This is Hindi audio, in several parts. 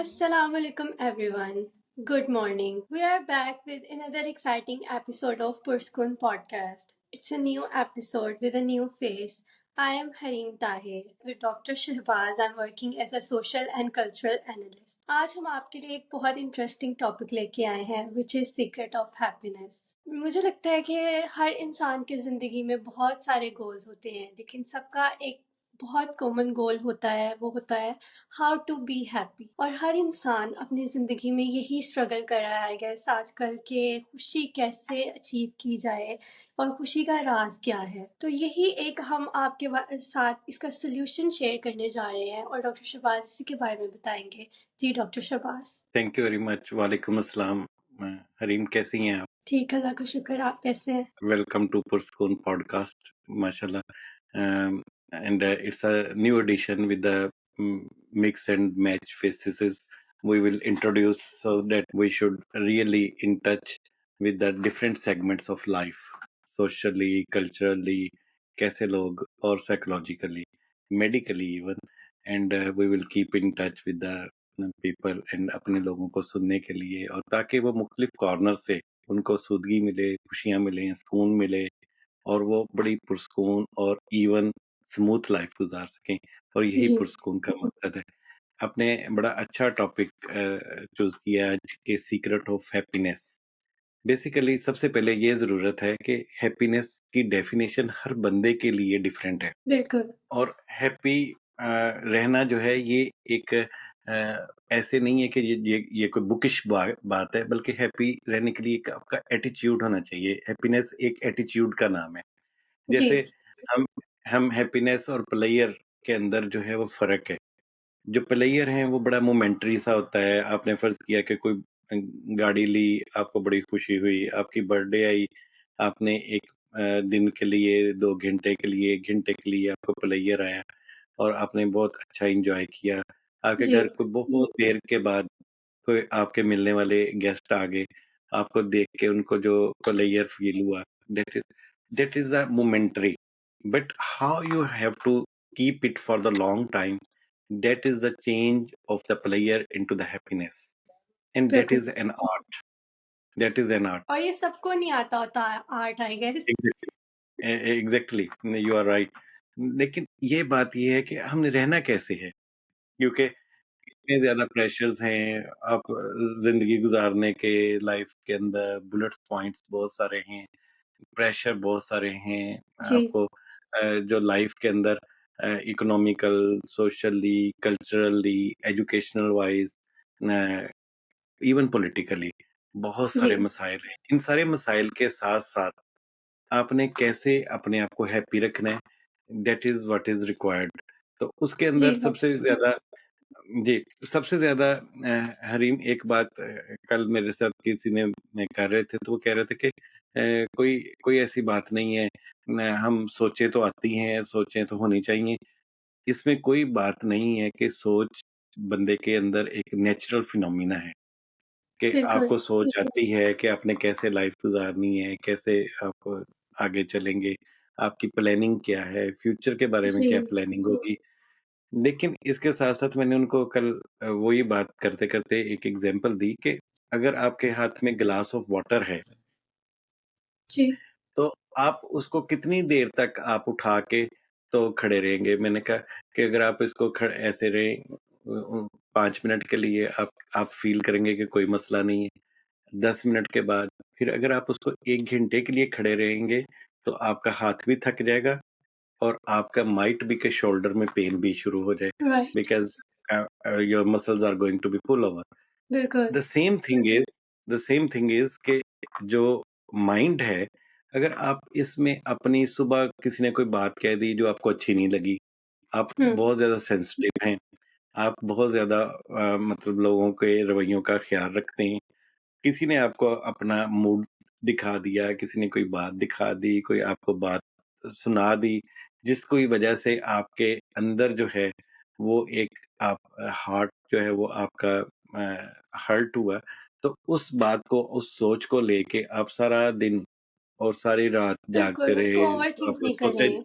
Assalamu alaikum everyone. Good morning. We are back with another exciting episode of Purskun podcast. It's a new episode with a new face. I am Harim Tahir. With Dr. Shahbaz, I'm working as a social and cultural analyst. आज हम आपके लिए एक बहुत इंटरेस्टिंग टॉपिक लेके आए हैं which is secret of happiness. मुझे लगता है कि हर इंसान की ज़िंदगी में बहुत सारे गोल्स होते हैं लेकिन सबका एक बहुत कॉमन गोल होता है वो होता है हाउ टू बी हैप्पी और हर इंसान अपनी ज़िंदगी में यही स्ट्रगल कर रहा है गैस आजकल के खुशी कैसे अचीव की जाए और खुशी का राज क्या है तो यही एक हम आपके साथ इसका सोल्यूशन शेयर करने जा रहे हैं और डॉक्टर शहबाज इसी के बारे में बताएंगे जी doctor Shahbaz thank you very much वालेकुम अस्सलाम हरीम कैसी हैं आप ठीक अल्लाह का शुक्र आप कैसे हैं वेलकम टू पुरस्कून पॉडकास्ट माशाल्लाह and it's a new edition with the mix and match faces we will introduce so that we should really in touch with the different segments of life socially culturally कैसे लोग और psychologically medically even and we will keep in touch with the people and अपने लोगों को सुनने के लिए और ताकि वो मुख्तलिफ कॉर्नर से उनको सूदगी मिले खुशियाँ मिले सुकून मिले और वो बड़ी पुरस्कून और इवन स्मूथ लाइफ गुजार सकें और यही जी पुरस्कून का मकसद है आपने बड़ा अच्छा टॉपिक चूज किया आज के सीक्रेट ऑफ हैप्पीनेस बेसिकली सबसे पहले ये ज़रूरत है कि हैप्पीनेस की डेफिनेशन हर बंदे के लिए डिफरेंट है बिल्कुल और हैप्पी रहना जो है ये एक ऐसे नहीं है कि ये कोई बुकिश बात है बल्कि हैप्पी रहने के लिए एक आपका एटीट्यूड होना चाहिए हैप्पीनेस एक एटीट्यूड का नाम है जी जैसे हम हम हैप्पीनेस और प्लेयर के अंदर जो है वो फर्क है जो प्लेयर हैं वो बड़ा मोमेंटरी सा होता है आपने फर्ज किया कि कोई गाड़ी ली आपको बड़ी खुशी हुई आपकी बर्थडे आई आपने एक दिन के लिए 2 घंटे के लिए 1 घंटे के लिए आपको प्लेयर आया और आपने बहुत अच्छा एंजॉय किया आपके जी घर को बहुत देर के बाद कोई आपके मिलने वाले गेस्ट आ गए आपको देख के उनको जो प्लेयर फील हुआ that is that is a momentary but how you have to keep it for the long time that is the change of the player into the happiness and that बिल्कुल is an art that is an art और ये सबको नहीं आता होता art I guess exactly you are right लेकिन ये बात ये है कि हमने रहना कैसे है क्योंकि इतने ज्यादा प्रेशर्स हैं आप जिंदगी गुजारने के लाइफ के अंदर बुलेट पॉइंट्स बहुत सारे हैं प्रेशर बहुत सारे हैं जी आपको जो लाइफ के अंदर economical socially culturally educational wise even politically बहुत जी सारे मसाइल हैं इन सारे मसाइल के साथ साथ आपने कैसे अपने आप को हैप्पी रखना है that is what is required तो उसके जी अंदर सबसे डॉक्टर ज्यादा जी सबसे ज्यादा हरीम एक बात कल मेरे साथ किसी ने कर रहे थे तो वो कह रहे थे कि कोई कोई ऐसी बात नहीं है हम सोचे तो आती हैं सोचें तो होनी चाहिए इसमें कोई बात नहीं है कि सोच बंदे के अंदर एक नेचुरल फिनोमिना है कि बिल्कुल आपको सोच आती है कि आपने कैसे लाइफ गुजारनी है, कैसे आप आगे चलेंगे, आपकी प्लानिंग क्या है, फ्यूचर के बारे में जी क्या प्लानिंग होगी। लेकिन इसके साथ-साथ मैंने उनको कल वही बात करते-करते एक एग्ज़ाम्पल दी कि अगर आपके हाथ में ग्लास ऑफ वाटर है, जी तो आप उसको कितनी देर तक आप उठा के तो खड़े रहेंगे? मैंने कहा कि अगर आप इसको ऐसे रहे 5 मिनट के लिए आप फ़ील करेंगे कि कोई मसला नहीं है। 10 मिनट के बाद फिर अगर आप उसको 1 घंटे के लिए खड़े रहेंगे, तो आपका हाथ भी थक जाएगा और आपका माइट बी के शोल्डर में पेन भी शुरू हो जाए right because your muscles are going to be pull over. बिल्कुल the same thing is the same thing is कि जो माइंड है, अगर आप इसमें अपनी सुबह किसी ने कोई बात कह दी जो आपको अच्छी नहीं लगी, आप हुँ, बहुत ज़्यादा सेंसिटिव हैं, आप बहुत ज़्यादा मतलब लोगों के रवैयों का ख़्याल रखते हैं। किसी ने आपको अपना मूड दिखा दिया, किसी ने कोई बात दिखा दी, कोई आपको बात सुना दी, जिसकी वजह से आपके अंदर जो है वो एक आप हार्ट जो है वो आपका हर्ट हुआ, तो उस बात को, उस सोच को लेके आप सारा दिन और सारी रात जागते बिल्कुल उसको रहे, ओवरथिंक आप नहीं कर सोते रहे हैं।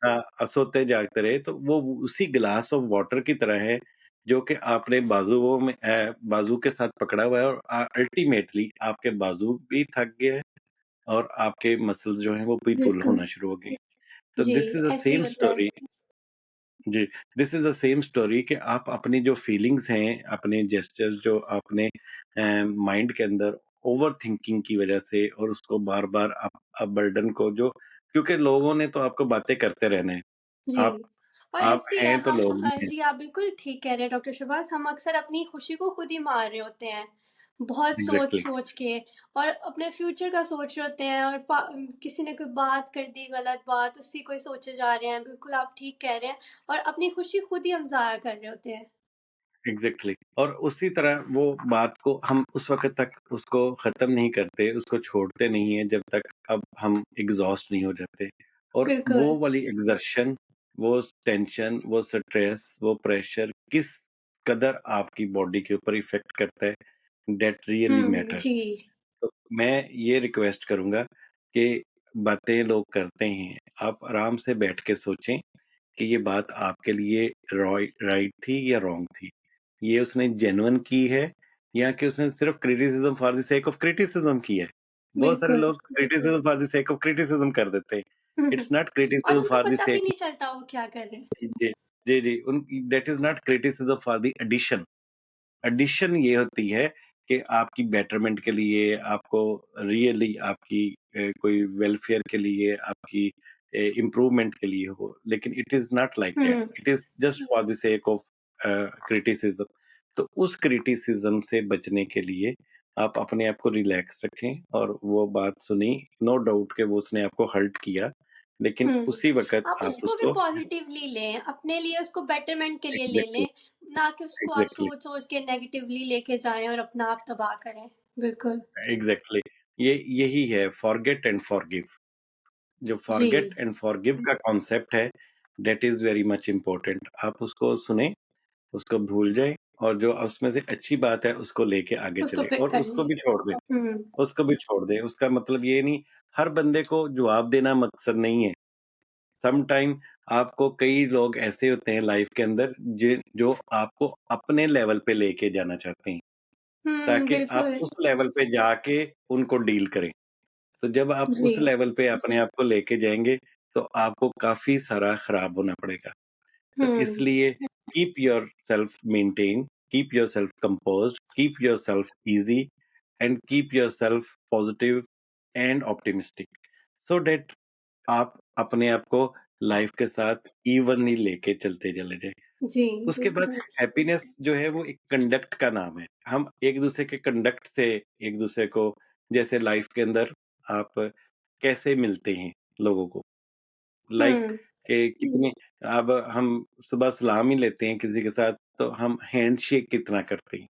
हाँ, सोते जागते रहे, तो वो उसी ग्लास ऑफ वाटर की तरह है जो कि आपने बाजुओं में बाजू के साथ पकड़ा हुआ है और अल्टीमेटली आपके बाजू भी थक गए हैं और आपके मसल्स जो हैं वो भी पुल बिल्कुल। होना शुरू हो गए। तो जी, दिस इज़ द ऐसे ही सेम होता है। स्टोरी। जी, this is the same story कि आप अपनी जो फीलिंग्स हैं, अपने जेस्चर्स जो आपने माइंड के अंदर ओवरथिंकिंग की वजह से और उसको बार-बार आप बर्डन को जो क्योंकि लोगों ने तो आपको बातें करते रहना है। जी। आप और आप ऐसे ही हैं तो लोग भी हैं। जी, आप बिल्कुल ठीक कह रहे हैं डॉक्टर शहबाज़, हम अक्सर अपनी खुशी को खुद ही मार रहे होते हैं। बहुत एग्ज़ैक्टली, सोच-सोच के और अपने फ्यूचर का सोच रहे होते हैं और किसी ने कोई बात कर दी गलत बात, उसी को ही सोचे जा रहे हैं। बिल्कुल आप ठीक कह रहे हैं और अपनी खुशी खुद ही हम ज़ाया कर रहे होते हैं। एग्ज़ैक्टली और उसी तरह वो बात को हम उस वक़्त तक उसको ख़त्म नहीं करते, उसको छोड़ते नहीं हैं जब तक अब हम एग्ज़ॉस्ट नहीं हो जाते। और बिल्कुल। वो वाली एक्सर्शन, वो टेंशन, वो स्ट्रेस, वो प्रेशर किस कदर आपकी बॉडी के ऊपर इफ़ेक्ट करता है, दैट रियली जी। मैटर्स। तो मैं ये रिक्वेस्ट करूँगा कि बातें लोग करते हैं, आप आराम से बैठ के सोचें कि ये बात आपके लिए राइट थी या रॉन्ग थी। ये उसने जेन्युइन की है या कि उसने सिर्फ़ criticism for the sake of criticism की है। बहुत सारे बिल्कुल। लोग criticism for the sake of criticism कर देते हैं। इट्स नॉट और क्रिटिसिज़्म उनको फॉर द पता भी सेक नहीं चलता वो क्या कर रहे हैं। जी, जी, जी, उन that is not criticism for the addition. Addition ये होती है कि आपकी बेटरमेंट के लिए, आपको रियली आपकी कोई वेलफेयर के लिए, आपकी इम्प्रूवमेंट के लिए हो, लेकिन it is not like that. Hmm, it is just for the sake of criticism. तो उस क्रिटिसिज़्म से बचने के लिए आप अपने आप को रिलैक्स रखें और वो बात सुनी, नो डाउट कि वो उसने आपको हर्ट किया, लेकिन हुँ। उसी वक़्त आप आप उसको भी उसको पॉज़िटिवली लें, अपने लिए उसको बेटरमेंट के लिए ले एग्ज़ैक्टली, लें, ना कि उसको आप एग्ज़ैक्टली, सोच-सोच के नेगेटिवली लेके जाएँ और अपना आप तबाह करें। बिल्कुल। एग्ज़ैक्टली। ये यही है फॉरगेट एंड फॉरगिव। जो जी, फॉरगेट एंड फॉरगिव का कॉन्सेप्ट है, that is very much important. आप उसको सुनें, उसको भूल जाएँ और जो उसमें से अच्छी बात है, उसको लेके आगे उसको चलें पिक और कर उसको लें। भी छोड़ दें, हुँ, उसको भी छोड़ दें। उसका मतलब ये नहीं हर बंदे को जवाब देना मकसद नहीं है। सम टाइम आपको कई लोग ऐसे होते हैं लाइफ़ के अंदर जो आपको अपने लेवल पे लेके जाना चाहते हैं, ताकि आप बिल्कुल। उस लेवल पे जाके उनको डील करें। तो जब आप जी। उस लेवल पे अपने आप को लेके जाएँगे, तो आपको काफ़ी सारा खराब होना पड़ेगा। तो हुँ, इसलिए keep yourself maintain, keep yourself composed, keep yourself easy and keep yourself positive and optimistic so that आप अपने आप को लाइफ़ के साथ इवनली लेके चलते चले जाएँ। जी, उसके बाद बिल्कुल। हैप्पीनेस जो है वो एक कंडक्ट का नाम है। हम एक-दूसरे के कंडक्ट से एक-दूसरे को जैसे लाइफ़ के अंदर आप कैसे मिलते हैं लोगों को? लाइक हुँ, कि कितने अब हम सुबह सलाम ही लेते हैं किसी के साथ तो हम हैंडशेक कितना करते हैं?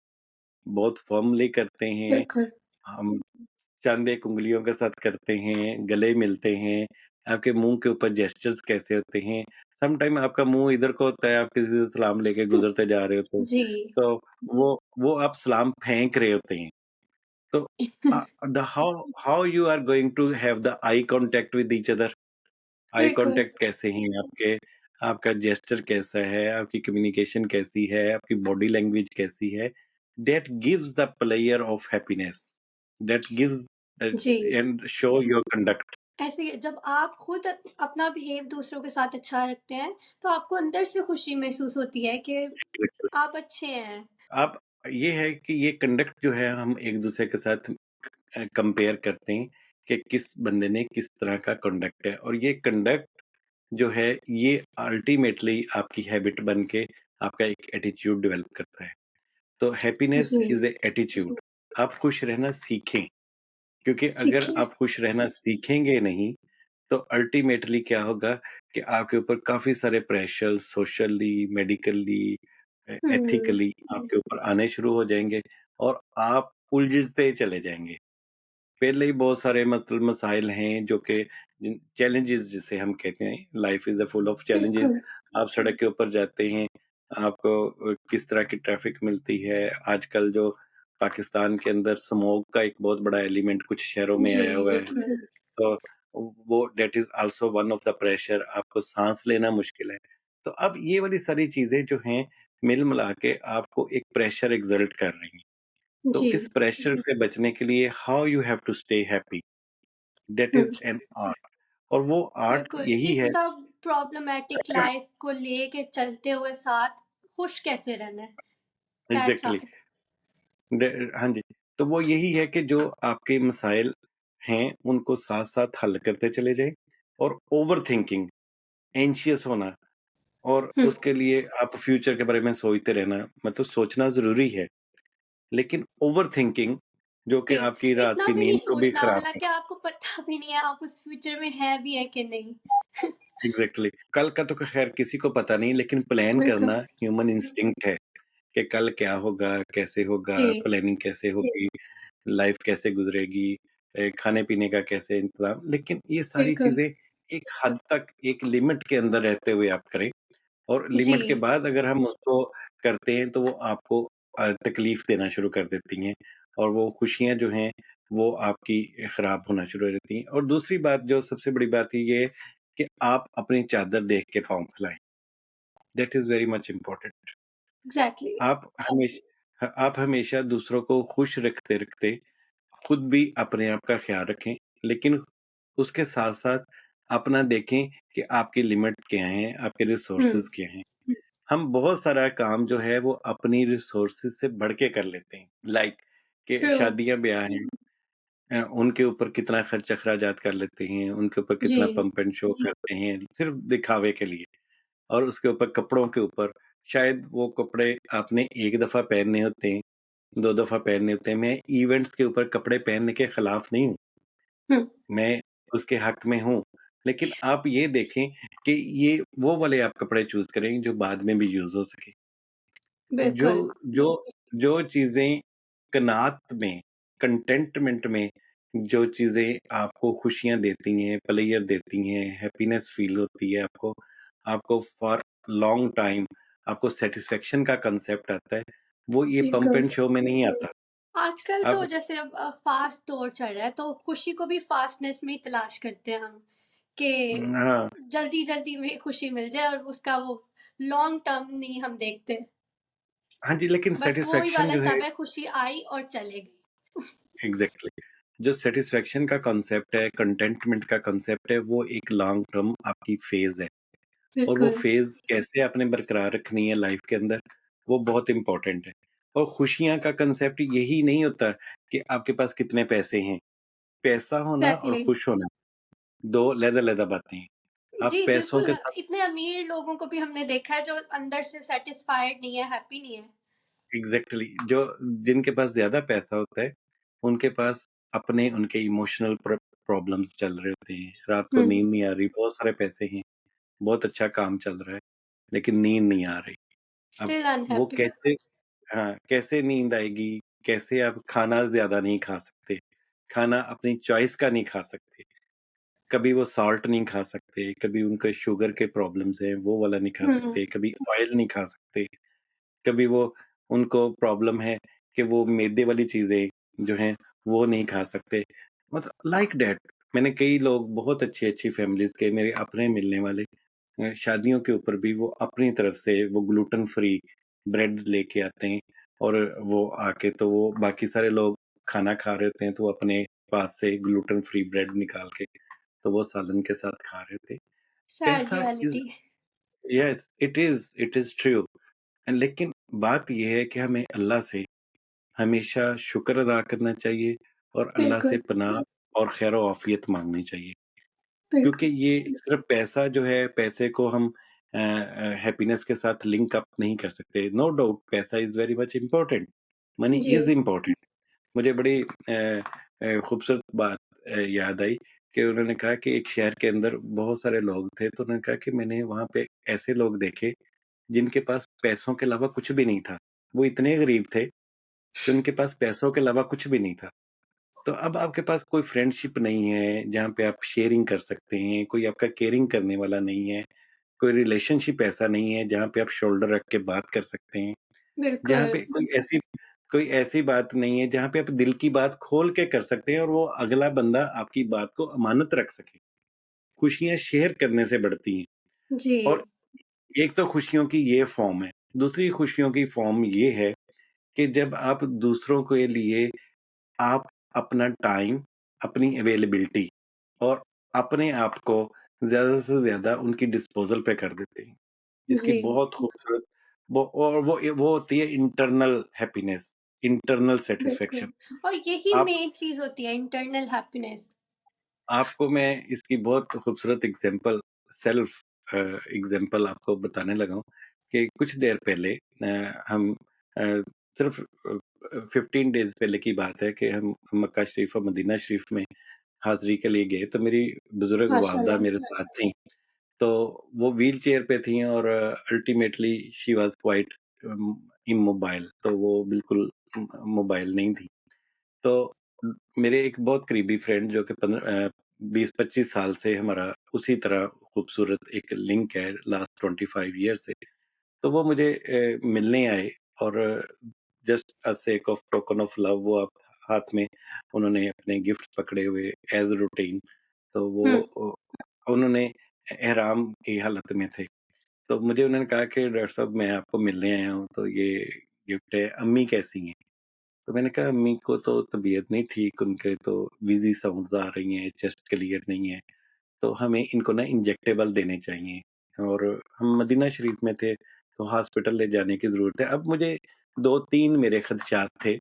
बहुत फर्मली करते हैं, बिल्कुल। हम चंद एक उँगलियों के साथ करते हैं, गले मिलते हैं, आपके मुँह के ऊपर जेस्चर्स कैसे होते हैं? सम टाइम आपका मुँह इधर को होता है, आप किसी से सलाम लेके गुज़रते जा रहे होते हो, जी, तो वो आप सलाम फेंक रहे होते हैं। तो the how how you are going to have the eye contact with each other? I बिल्कुल। कॉन्टैक्ट कैसे हैं आपके? आपका जेस्चर कैसा है? आपकी कम्युनिकेशन कैसी है? आपकी बॉडी लैंग्वेज कैसी है? That gives the player of happiness, that gives जी। And show your conduct. ऐसे ही जब आप खुद अपना बिहेव दूसरों के साथ अच्छा रखते हैं, तो आपको अंदर से खुशी महसूस होती है कि आप अच्छे हैं। अब ये है कि ये कंडक्ट जो है हम एक-दूसरे के साथ कंपेयर करते हैं कि किस बंदे ने किस तरह का कंडक्ट है और ये कंडक्ट जो है ये अल्टीमेटली आपकी हैबिट बन के आपका एक एटीट्यूड डेवलप करता है। तो हैप्पीनेस जी, इज़ ए एटीट्यूड। आप खुश रहना सीखें, क्योंकि अगर सीखिए। आप खुश रहना सीखेंगे नहीं, तो अल्टीमेटली क्या होगा कि आपके ऊपर काफ़ी सारे प्रेशर सोशली, मेडिकली, हुँ, एथिकली आपके ऊपर आने शुरू हो जाएँगे और आप उलझते चले जाएँगे। पहले ही बहुत सारे मतलब मसाइल हैं जो कि जिन चैलेंजेस जिसे हम कहते हैं life is full of challenges. बिल्कुल। आप सड़क के ऊपर जाते हैं, आपको किस तरह की ट्रैफिक मिलती है। आजकल जो पाकिस्तान के अंदर स्मोक का एक बहुत बड़ा एलिमेंट कुछ शहरों में जी, आया हुआ है। बिल्कुल। तो वो that is also one of the pressure आपको साँस लेना मुश्किल है। तो अब ये वाली सारी चीज़ें जो हैं मिला के आपको एक प्रेशर एक्सर्ट कर रही हैं। तो जी। इस प्रेशर से बचने के लिए how you have to stay happy, that hmm, is an art. और वो आर्ट बिल्कुल। यही इस है। सब प्रॉब्लमैटिक लाइफ़ को लेके चलते हुए साथ खुश कैसे रहना है? That's exactly. हार्ड। हाँ जी, तो वो यही है कि जो आपके मसाइल हैं, उनको साथ-साथ हल करते चले जाएँ। और ओवरथिंकिंग, एंग्ज़ियस होना और हुँ, उसके लिए आप फ्यूचर के बारे में सोचते रहना, मतलब सोचना ज़रूरी है, लेकिन ओवरथिंकिंग जो कि जी। आपकी रात इतना की भी नहीं नींद को भी सोचना खराब मतलब कर। कि आपको पता भी नहीं है आप उस फ्यूचर में हैं भी हैं कि नहीं। एग्ज़ैक्टली, कल का तो ख़ैर किसी को पता नहीं, लेकिन प्लान बिल्कुल। करना ह्यूमन इंस्टिंक्ट है कि कल क्या होगा, कैसे होगा, जी, प्लानिंग कैसे होगी, लाइफ़ कैसे गुज़रेगी, खाने-पीने का कैसे इंतज़ाम। लेकिन ये सारी बिल्कुल। चीज़ें एक हद तक, एक लिमिट के अंदर रहते हुए आप करें। और जी, लिमिट के बाद अगर हम उसको करते हैं तो वो आपको तकलीफ़ देना शुरू कर देती हैं, और वो खुशियाँ जो हैं वो आपकी ख़राब होना शुरू हो जाती हैं। और दूसरी बात, जो सबसे बड़ी बात ये है कि आप अपनी चादर देख के पाँव फैलाएँ। That is very much important. Exactly. आप हमेशा दूसरों को खुश रखते-रखते खुद भी अपने आप का ख़्याल रखें, लेकिन उसके साथ-साथ अपना देखें कि आपकी लिमिट क्या हैं, आपके हुँ, रिसोर्सेज़ क्या हैं। हम बहुत सारा काम जो है वो अपनी रिसोर्सेज से बढ़ के कर लेते हैं। लाइक कि ट्रू। शादियाँ ब्याह हैं, उनके ऊपर कितना खर्च अखराजात कर लेते हैं, उनके ऊपर कितना जी, पंप एंड शो करते हैं सिर्फ दिखावे के लिए। और उसके ऊपर कपड़ों के ऊपर, शायद वो कपड़े आपने एक दफ़ा पहनने होते हैं, 2 दफ़ा पहनने होते हैं। मैं इवेंट्स के ऊपर कपड़े पहनने के खिलाफ नहीं हूँ, हुँ, मैं उसके हक में हूँ। लेकिन आप ये देखें कि ये वो वाले आप कपड़े चूज़ करें जो बाद में भी यूज़ हो सके। जो बिल्कुल। जो जो चीज़ें कनात में, कंटेंटमेंट में, जो चीज़ें आपको खुशियाँ देती हैं, प्लेज़र देती हैं, हैप्पीनेस फ़ील होती है आपको, आपको फॉर लॉन्ग टाइम आपको सैटिस्फैक्शन का कांसेप्ट आता है, वो ये पंप बिल्कुल। एंड शो में नहीं आता। आजकल तो अब जैसे अब फ़ास्ट दौर चल रहा है, तो खुशी को भी फ़ास्टनेस में ही तलाश करते हैं हम, कि हाँ, जल्दी-जल्दी में खुशी मिल जाए और उसका वो लॉन्ग टर्म नहीं हम देखते। हाँ जी, लेकिन बस वो ही सैटिस्फैक्शन वाला जो है, समय खुशी आई और चले गई। एग्ज़ैक्टली, जो सैटिस्फैक्शन का कांसेप्ट है, कंटेंटमेंट का कांसेप्ट है, वो एक लॉन्ग टर्म आपकी फ़ेज़ है। और वो बिल्कुल, फ़ेज़ कैसे आपने बरकरार रखनी है लाइफ़ के अंदर, वो बहुत इम्पोर्टेंट है। और खुशियाँ का कांसेप्ट यही नहीं होता कि आपके पास कितने पैसे हैं। पैसा होना और एग्ज़ैक्टली। खुश होना 2 अलग-अलग बातें हैं। आप जी, पैसों बिल्कुल। के साथ, इतने अमीर लोगों को भी हमने देखा है जो अंदर से सैटिस्फाइड नहीं है, हैप्पी नहीं है। एग्ज़ैक्टली, जो जिनके पास ज़्यादा पैसा होता है, उनके पास अपने उनके इमोशनल प्रॉब्लम्स चल रहे होते हैं। रात को हुँ, नींद नहीं आ रही, बहुत सारे पैसे हैं, बहुत अच्छा काम चल रहा है, लेकिन नींद नहीं आ रही। अब स्टिल वो अनहैप्पी। कैसे, हाँ, कैसे नींद आएगी? कैसे आप खाना ज़्यादा नहीं खा सकते? खाना अपनी चॉइस का नहीं खा सकते। कभी वो सॉल्ट नहीं खा सकते, कभी उनके शुगर के प्रॉब्लम्स हैं, वो वाला नहीं खा हुँ, सकते, कभी ऑयल नहीं खा सकते, कभी वो उनको प्रॉब्लम है कि वो मैदे वाली चीज़ें जो हैं, वो नहीं खा सकते। मतलब लाइक दैट, मैंने कई लोग बहुत अच्छी-अच्छी फैमिलीज़ के मेरे अपने मिलने वाले, शादियों के ऊपर भी वो अपनी तरफ से वो ग्लूटेन फ्री ब्रेड लेके आते हैं। और वो आके तो वो बाकी सारे लोग खाना खा रहे होते हैं, तो वो अपने पास से ग्लूटेन फ्री ब्रेड निकाल के तो वो सालन के साथ खा रहे थे। सैड पैसा is, reality. Yes it is true. लेकिन बात ये है कि हमें अल्लाह से हमेशा शुक्र अदा करना चाहिए और अल्लाह से बिल्कुल, पनाह और खैर आफ़ियत माँगनी चाहिए। क्योंकि बिल्कुल। ये सिर्फ़ पैसा जो है, पैसे को हम हैप्पीनेस के साथ लिंक अप नहीं कर सकते। नो डाउट पैसा is very much important, money जी, इज़ इम्पोर्टेंट। मुझे बड़ी खूबसूरत बात याद आई कि उन्होंने कहा कि एक शहर के अंदर बहुत सारे लोग थे, तो उन्होंने कहा कि मैंने वहाँ पे ऐसे लोग देखे जिनके पास पैसों के अलावा कुछ भी नहीं था। वो इतने गरीब थे कि उनके पास पैसों के अलावा कुछ भी नहीं था। तो अब आपके पास कोई फ्रेंडशिप नहीं है, जहाँ पे आप शेयरिंग कर सकते हैं, कोई आपका केयरिंग करने वाला नहीं है, कोई रिलेशनशिप ऐसा नहीं है जहाँ पे आप शोल्डर रख के बात कर सकते हैं, जहाँ बिल्कुल। पे कोई ऐसी बात नहीं है जहाँ पे आप दिल की बात खोल के कर सकते हैं और वो अगला बंदा आपकी बात को अमानत रख सके। खुशियाँ शेयर करने से बढ़ती हैं। जी, और एक तो खुशियों की ये फ़ॉर्म है, दूसरी खुशियों की फ़ॉर्म ये है कि जब आप दूसरों के लिए आप अपना टाइम, अपनी अवेलेबिलिटी और अपने आप को ज़्यादा से ज़्यादा उनकी डिस्पोज़ल पे कर देते हैं। इसकी जी, बहुत खूबसूरत वो होती है इंटरनल हैप्पीनेस, इंटरनल सैटिस्फैक्शन। बिल्कुल। और यही आप मेन चीज़ होती है, इंटरनल हैप्पीनेस। आपको मैं इसकी बहुत खूबसूरत सेल्फ एग्ज़ाम्पल आपको बताने लगा हूँ कि कुछ देर पहले हम अ, सिर्फ़ 15 डेज़ पहले की बात है कि हम मक्का शरीफ और मदीना शरीफ में हाज़िरी के लिए गए, तो मेरी बुज़ुर्ग वालदा माशाल्लाह। मेरे साथ थीं। तो वो व्हीलचेयर पे थीं और अल्टीमेटली शी वाज़ क्वाइट इम्मोबाइल, तो वो बिल्कुल मोबाइल नहीं थी। तो मेरे एक बहुत करीबी फ्रेंड जो कि 20-25 साल से हमारा उसी तरह खूबसूरत एक लिंक है लास्ट 25 ईयर से। तो वो मुझे मिलने आए और just a sake of token of love वो आप हाथ में उन्होंने अपने गिफ्ट्स पकड़े हुए एज़ रूटीन। तो वो हुँ, उन्होंने एहराम की हालत में थे। तो मुझे उन्होंने कहा कि डॉक्टर साहब मैं आपको मिलने आया हूँ, तो ये गिफ्ट है, अम्मी कैसी हैं? तो मैंने कहा अम्मी को तो तबीयत नहीं ठीक, उनके तो व्हीज़ी साउंड्स आ रही हैं, चेस्ट क्लियर नहीं है, तो हमें इनको ना इंजेक्टेबल देने चाहिए और हम मदीना शरीफ में थे, तो हॉस्पिटल ले जाने की ज़रूरत है। अब मुझे 2-3 मेरे खदशात थे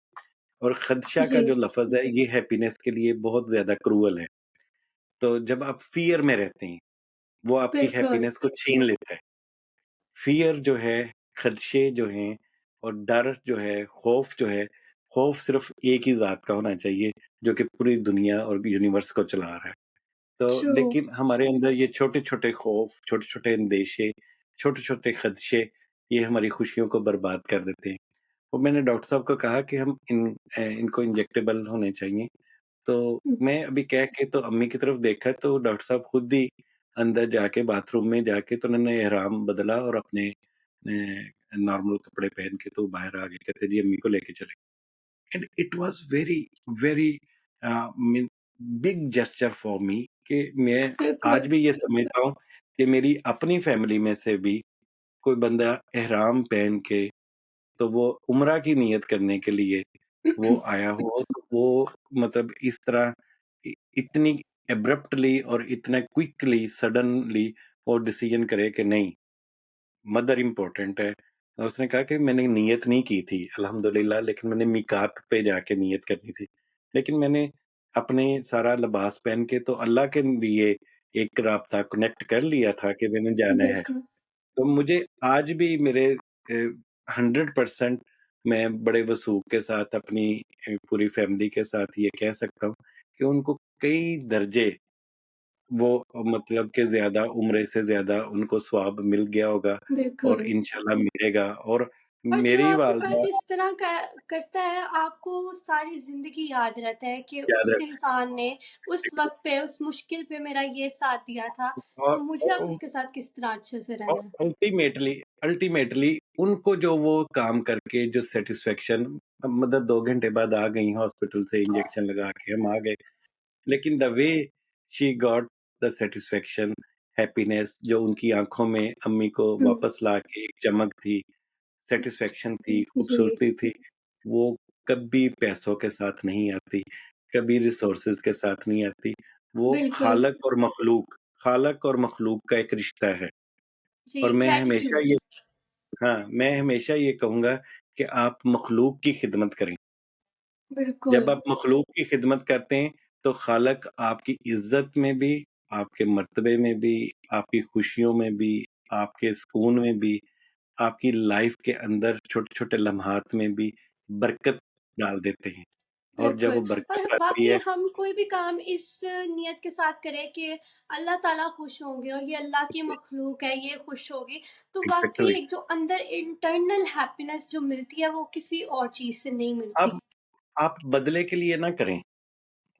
और खदशा का जी, जो लफ़्ज़ है ये हैप्पीनेस के लिए बहुत ज़्यादा क्रूअल है। तो जब आप फ़ियर में रहते हैं, वो आपकी बिल्कुल, हैप्पीनेस को छीन लेता है। फ़ियर जो है, खदशे जो हैं और डर जो है, खौफ़ सिर्फ़ एक ही ज़ात का होना चाहिए, जो कि पूरी दुनिया और यूनिवर्स को चला रहा है। तो ट्रू, लेकिन हमारे अंदर ये छोटे-छोटे खौफ़, छोटे-छोटे अंदेशे, छोटे-छोटे खदशे, ये हमारी खुशियों को बर्बाद कर देते हैं। तो मैंने डॉक्टर साहब को कहा कि इनको इंजेक्टेबल होने चाहिए। तो हुँ, मैं अभी कह के तो अम्मी की तरफ देखा तो डॉक्टर साहब खुद ही अंदर जाके बाथरूम में जाके तो उन्होंने एहराम बदला और अपने नॉर्मल कपड़े पहन के तो बाहर आ गए। कहते जी अम्मी को लेके चले। And it was very very mean big gesture for me कि मैं बिल्कुल, आज भी ये समझता हूँ कि मेरी अपनी फैमिली में से भी कोई बंदा एहराम पहन के तो वो उम्रा की नियत करने के लिए वो आया हो, तो वो मतलब इस तरह इतनी एब्रप्टली और इतना क्विकली सडनली वो डिसीजन करे कि नहीं, मदर इम्पोर्टेंट है। और उसने कहा कि मैंने नियत नहीं की थी अल्हम्दुलिल्लाह, लेकिन मैंने मीकात पे जाके नियत करनी थी। लेकिन मैंने अपने सारा लिबास पहन के तो अल्लाह के लिए एक राब्ता कनेक्ट कर लिया था कि मैंने जाना है। बिल्कुल, तो मुझे आज भी मेरे 100% मैं बड़े वसूख के साथ अपनी पूरी फैमिली के साथ ये कह सकता हूँ कि उनको कई दर्जे वो मतलब कि ज़्यादा उम्र से ज़्यादा उनको सवाब मिल गया होगा और बिल्कुल। इंशाल्लाह मिलेगा और और जब मेरी आपके साथ वालदा इस तरह का करता है, आपको वो सारी ज़िंदगी याद रहता है कि याद उस रखना इंसान ने उस वक़्त पे, उस मुश्किल पे मेरा ये साथ दिया था, और तो मुझे अब उसके साथ किस तरह अच्छे से और रहना है। अल्टीमेटली अल्टीमेटली उनको जो वो काम करके जो सैटिस्फैक्शन मतलब 2 घंटे बाद आ गई हॉस्पिटल से इंजेक्शन लगा के हम आ गए। लेकिन the way she got the satisfaction, happiness जो उनकी आँखों में अम्मी को हुँ, वापस लाके एक चमक थी, सैटिस्फैक्शन थी, जी, खूबसूरती थी, वो कभी पैसों के साथ नहीं आती, कभी रिसोर्सेज़ के साथ नहीं आती। वो बिल्कुल, खालक और मखलूक का एक रिश्ता है जी, और ग्रैटिट्यूड, मैं हमेशा ये कहूँगा कि आप मखलूक की खिदमत करें। बिल्कुल, जब आप मखलूक की खिदमत करते हैं, तो खालक आपकी इज़्ज़त में भी, आपके मर्तबे में भी, आपकी खुशियों में भी, आपके सुकून में भी, आपकी लाइफ़ के अंदर छोटे-छोटे लम्हात में भी बरकत डाल देते हैं और जब बिल्कुल। वो और बरकत आती वाक़ई है हम कोई भी काम इस नियत के साथ करें कि अल्लाह ताला खुश होंगे और ये अल्लाह की मखलूक है, ये खुश होगी, तो वाक़ई एग्ज़ैक्टली एक जो अंदर इंटरनल हैप्पीनेस जो मिलती है, वो किसी और चीज़ से नहीं मिलती। अब आप बदले के लिए ना करें,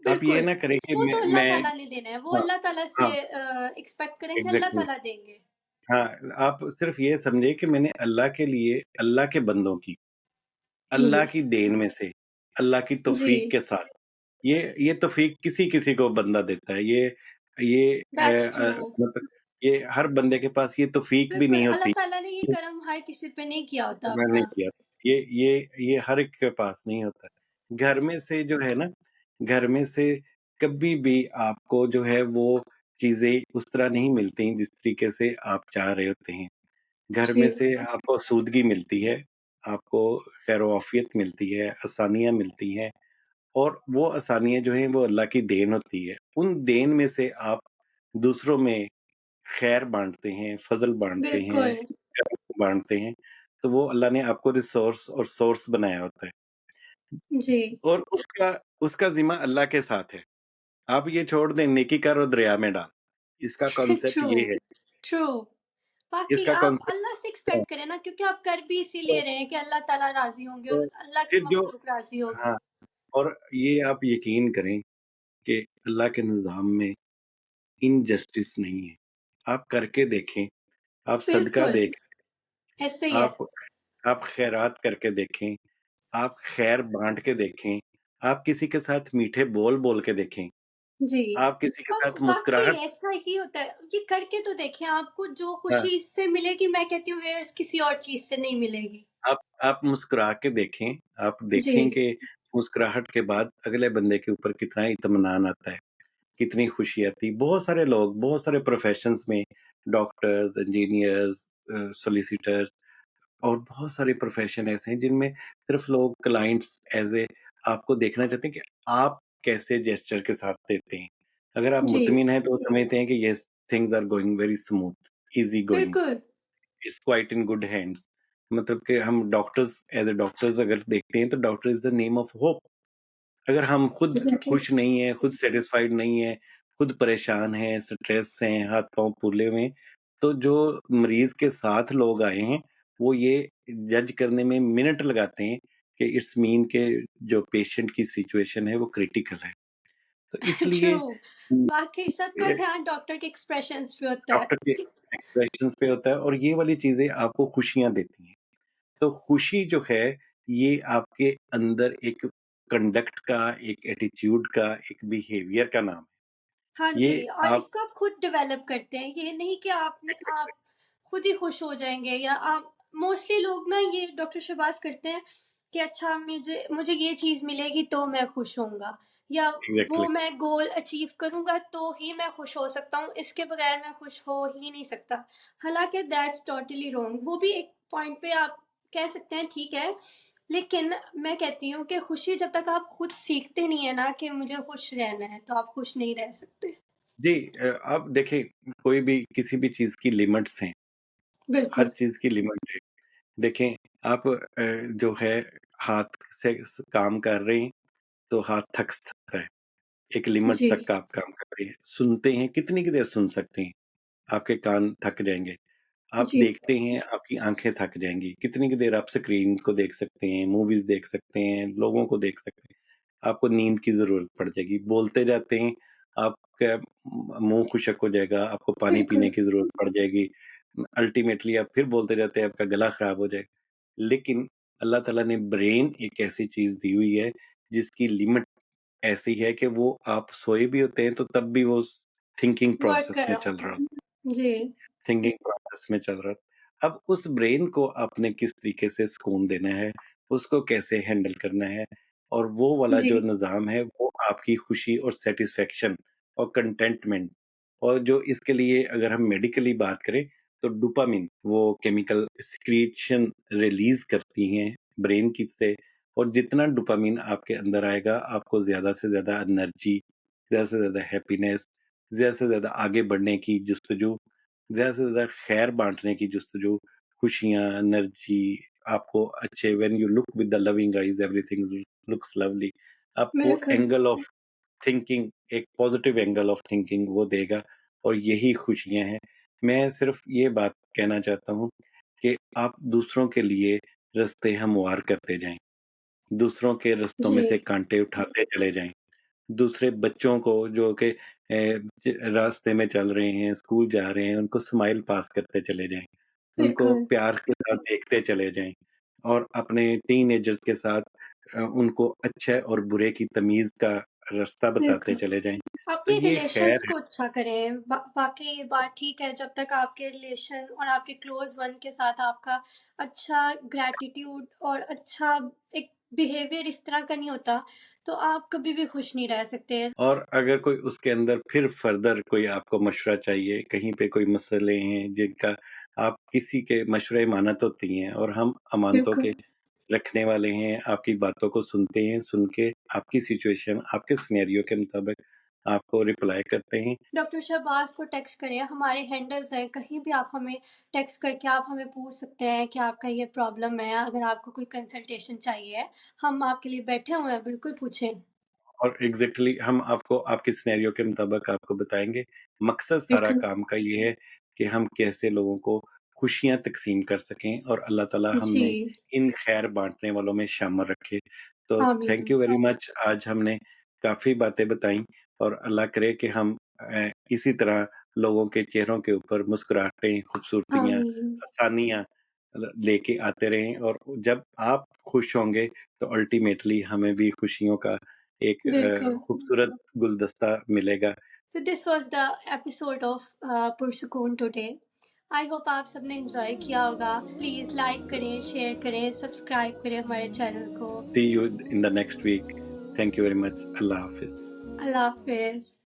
आप ये बिल्कुल, ना करें कि वो तो अल्लाह मैं ताला ने देना है, वो हाँ, अल्लाह ताला हाँ, से एक्सपेक्ट करेंगे, अल्लाह एग्ज़ैक्टली ताला देंगे। हाँ, आप सिर्फ़ ये समझिए कि मैंने अल्लाह के लिए अल्लाह के बंदों की हुँ, अल्लाह की देन में से, अल्लाह की तौफ़ीक जी, के साथ, ये तौफ़ीक किसी-किसी को बंदा देता है। ये दैट्स ट्रू। मतलब ये हर बंदे के पास ये तौफ़ीक भी बिल्कुल, नहीं अल्लाह होती। ताला ने ये कर्म हर किसी पे नहीं किया होता मैंने अपना। किया। ये हर एक के पास नहीं होता। घर में से जो है ना, घर में से कभी भी आपको जो है वो चीज़ें उस तरह नहीं मिलती जिस तरीके से आप चाह रहे होते हैं। घर में जी, से आपको सूदगी मिलती है, आपको खैर-ओ-आफ़ियत मिलती है, आसानियाँ मिलती हैं और वो आसानियाँ जो हैं वो अल्लाह की देन होती है। उन देन में से आप दूसरों में खैर बाँटते हैं, फ़ज़ल बाँटते हैं, बिल्कुल। करम बाँटते हैं, तो वो अल्लाह ने आपको रिसोर्स और सोर्स बनाया होता है जी। और उसका उसका ज़िम्मा अल्लाह के साथ है। आप ये छोड़ दें नेकी कर और दरिया में डाल, इसका कॉन्सेप्ट ट्रू, ये है। ट्रू। वाक़ई इसका आप कॉन्सेप्ट अल्लाह से है। एक्सपेक्ट करें ना, क्योंकि आप कर भी इसीलिए तो रहे हैं कि अल्लाह ताला राज़ी होंगे तो और अल्लाह की फिर जो मखलूक राज़ी होगी। हाँ, और ये आप यकीन करें कि अल्लाह के निज़ाम में इनजस्टिस नहीं है। आप करके देखें, आप सदका बिल्कुल, देखें, ऐसे ही है। आप आप खैरात करके देखें, आप खैर बाँट के देखें, आप किसी के साथ मीठे बोल बोल के देखें, जी। आप किसी के और साथ वाक़ई मुस्कुराहट ऐसा ही होता है। ये करके तो देखें, आपको जो हाँ, खुशी इससे मिलेगी, मैं कहती हूँ वेयर्स किसी और चीज़ से नहीं मिलेगी। आप मुस्कुरा के देखें, आप देखें जी, कि मुस्कुराहट के बाद अगले बंदे के ऊपर कितना इत्मीनान आता है, कितनी खुशी आती है। बहुत सारे लोग, बहुत सारे प्रोफ़ेशंस में डॉक्टर्स, इंजीनियर्स सॉलिसिटर्स और बहुत सारे प्रोफ़ेशन ऐसे हैं जिनमें सिर्फ़ लोग क्लाइंट्स एज़ ए आपको देखना चाहते हैं कि आप कैसे जेस्चर के साथ देते हैं। अगर आप जी, मुतमिन हैं तो वो समझते हैं कि yes things are going very smooth, easy going, बिल्कुल, it's quite in good hands. मतलब कि हम डॉक्टर्स एज़ अ डॉक्टर्स अगर देखते हैं तो doctor is the name of hope. अगर हम खुद एग्ज़ैक्टली। खुश नहीं हैं, खुद सैटिस्फाइड नहीं हैं, खुद परेशान हैं, स्ट्रेस हैं, हाथ-पाँव फूले हुए हैं, तो जो मरीज़ के साथ लोग आए हैं, वो ये जज करने में मिनट लगाते हैं कि इट्स मीन के जो पेशेंट की सिचुएशन है वो क्रिटिकल है। तो ट्रू। इसलिए उम, वाक़ई सबका ये ध्यान डॉक्टर के एक्सप्रेशंस पे होता डॉक्टर के है। एक्सप्रेशंस पे होता है और ये वाली चीज़ें आपको खुशियाँ देती हैं। तो खुशी जो है, ये आपके अंदर एक कंडक्ट का, एक एटीट्यूड का, एक बिहेवियर का नाम हाँ है। ये जी, और आप इसको आप खुद डेवलप करते हैं। ये नहीं कि आप खुद ही खुश हो जाएँगे, या आप मोस्टली लोग ना ये डॉक्टर शहबाज़ करते हैं कि अच्छा मुझे मुझे ये चीज़ मिलेगी तो मैं खुश होऊँगा, या एग्ज़ैक्टली वो मैं गोल अचीव करूँगा तो ही मैं खुश हो सकता हूँ, इसके बगैर मैं खुश हो ही नहीं सकता। हालाँकि दैट्स टोटली रॉन्ग। वो भी एक पॉइंट पे आप कह सकते हैं ठीक है, लेकिन मैं कहती हूँ कि खुशी जब तक आप खुद सीखते नहीं है ना कि मुझे खुश रहना है, तो आप खुश नहीं रह सकते। जी अब देखिए कोई भी किसी भी चीज़ की लिमिट्स हैं, हर बिल्कुल, चीज़ की लिमिट है। देखें आप जो है हाथ से स काम कर रहे हैं, तो हाथ थक सकता है। एक लिमिट जी, तक आप काम कर रहे हैं। सुनते हैं, कितनी देर सुन सकते हैं? आपके कान थक जाएँगे। आप जी, देखते हैं, आपकी आँखें थक जाएँगी। कितनी की देर आप स्क्रीन को देख सकते हैं, मूवीज़ देख सकते हैं, लोगों को देख सकते हैं। आपको नींद की ज़रूरत पड़ जाएगी। बोलते जाते हैं, आपका मुँह खुशक हो जाएगा, आपको पानी पीने बिल्कुल, की ज़रूरत पड़ जाएगी। अल्टीमेटली आप फिर बोलते जाते हैं, आपका गला ख़राब हो जाएगा। लेकिन अल्लाह ताला ने ब्रेन एक ऐसी चीज़ दी हुई है, जिसकी लिमिट ऐसी है कि वो आप सोए भी होते हैं, तो तब भी वो थिंकिंग वर्क प्रोसेस कर में रहा चल होता रहा है। होता है। जी, थिंकिंग प्रोसेस में चल रहा था। अब उस ब्रेन को आपने किस तरीके से सुकून देना है, उसको कैसे हैंडल करना है और वो वाला जी, जो निज़ाम है वो आपकी खुशी और सैटिस्फैक्शन और कंटेंटमेंट और जो इसके लिए अगर हम मेडिकली बात करें तो डोपामाइन वो केमिकल सिक्रीशन रिलीज़ करती हैं ब्रेन की से और जितना डोपामाइन आपके अंदर आएगा आपको ज़्यादा से ज़्यादा एनर्जी, ज़्यादा से ज़्यादा हैप्पीनेस, ज़्यादा से ज़्यादा आगे बढ़ने की जुस्तजू ज़्यादा से ज़्यादा खैर बाँटने की जुस्तजू, खुशियाँ, एनर्जी आपको अच्छे when you look with the loving eyes everything looks lovely आपको बिल्कुल, एंगल ऑफ थिंकिंग एक पॉज़िटिव एंगल ऑफ थिंकिंग वो देगा और यही खुशियाँ हैं। मैं सिर्फ़ ये बात कहना चाहता हूँ कि आप दूसरों के लिए रास्ते हमवार करते जाएँ, दूसरों के रास्तों जी, में से काँटे उठाते चले जाएँ। दूसरे बच्चों को जो कि रास्ते में चल रहे हैं, स्कूल जा रहे हैं, उनको स्माइल पास करते चले जाएँ। उनको बिल्कुल, प्यार के साथ देखते चले जाएँ और अपने टीनेजर्स के साथ उनको अच्छे और बुरे की तमीज़ का रास्ता बताते बिल्कुल। चले जाएँ। तो अपने ये खैर रिलेशंस है। को अच्छा करें। वाक़ई ये बात ठीक है, जब तक आपके रिलेशन और आपके क्लोज़ वन के साथ आपका अच्छा ग्रैटिट्यूड और अच्छा एक बिहेवियर इस तरह का नहीं होता, तो आप कभी भी खुश नहीं रह सकते। और अगर कोई उसके अंदर फिर फर्दर कोई आपको मशवरा चाहिए, कहीं पे कोई मसले हैं जिनका आप किसी के मशवरे मानत होती हैं और हम अमानतों बिल्कुल। के रखने वाले हैं, आपकी बातों को सुनते हैं, सुन के आपकी सिचुएशन, आपके सिनेरियो के मुताबिक आपको रिप्लाई करते हैं। डॉक्टर शहबाज को टेक्स्ट करें, हमारे हैंडल्स हैं, कहीं भी आप हमें टेक्स्ट करके आप हमें पूछ सकते हैं कि आपका ये प्रॉब्लम है, अगर आपको कोई कंसल्टेशन चाहिए, हम आपके लिए बैठे हुए हैं, बिल्कुल पूछें। और एग्ज़ैक्टली हम आपको आपके सिनेरियो के मुताबिक आपको बताएँगे। मकसद सारा बिल्कुल। काम का ये है कि हम कैसे लोगों को खुशियाँ तक़सीम कर सकें और अल्लाह ताला जी। हमें इन खैर बाँटने वालों में शामिल रखे। तो थैंक आमीन। You very much. आज हमने काफ़ी बातें बताई और अल्लाह करे कि हम इसी तरह लोगों के चेहरों के ऊपर मुस्कुराहटें, खूबसूरतियाँ, आमीन। आसानियाँ लेके आते रहें और जब आप खुश होंगे तो अल्टीमेटली हमें भी खुशियों का एक बिल्कुल। खूबसूरत गुलदस्ता मिलेगा। तो this was the episode of Pursukoon today. I hope आप सबने एन्जॉय किया होगा। प्लीज़ लाइक करें, शेयर करें, सब्सक्राइब करें हमारे चैनल को। See you in the next week. Thank you very much. अल्लाह हाफ़िज़। अल्लाह हाफ़िज़।